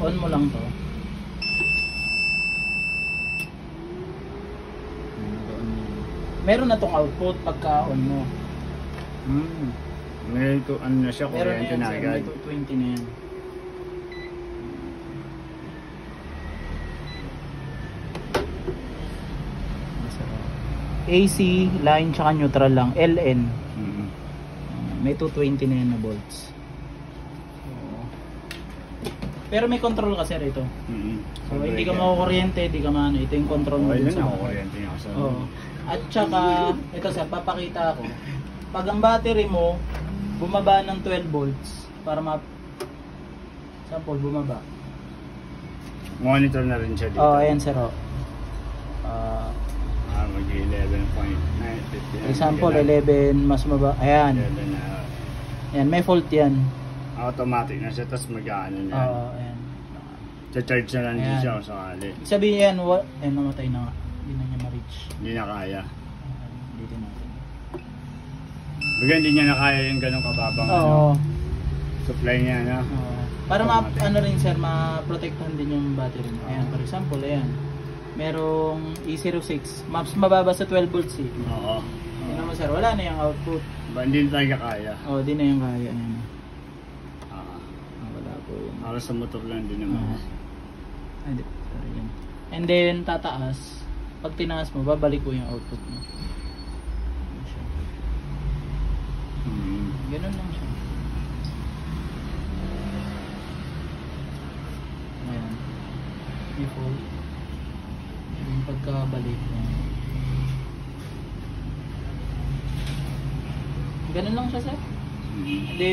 On mo lang to. Meron na tong output pagka on mo. May ano na siya, Meron na kuryente yan, na sir. agad. May 220 na yan. AC, line, tsaka neutral lang. LN. May 220 na yan na volts. Pero may control kasi rito. So hindi ka makukuryente, hindi ka maano. Ito yung control mo. Okay na, kuryente nga sa At tsaka, ito sir, papakita ako. Pag ang battery mo, bumaba ng 12 volts, para sample, bumaba. Monitor na rin siya dito. Ayan sir, mag-11.950. example, 11, mas maba. Ayan. 11 na. Ayan, may fault yan. Automatic na siya, tapos mag-ano na yan. Ayan. Charge na lang din Ayan. siya kung sakali. Sabihin yan, namatay na nga. Hindi na niya ma-reach. Hindi na kaya. Dito natin. Baga hindi niya na kaya yung ganong kababang supply niya, no? Para ano rin sir, ma-protectan din yung battery mo. Ayan, for example, ayan. Merong E06, mas mababa sa 12 volts eh. Oo. Yun naman sir, wala na yung output. Hindi na talaga kaya. Di na yung kaya. Ayan. Wala po yun. Para sa motor lang din naman. Sorry yan. And then tataas. Pag tinaas mo, babalik po yung output mo. Ganun lang siya. Ayan. Default. Yung pagkabalik niya. Ganun lang siya sir. And then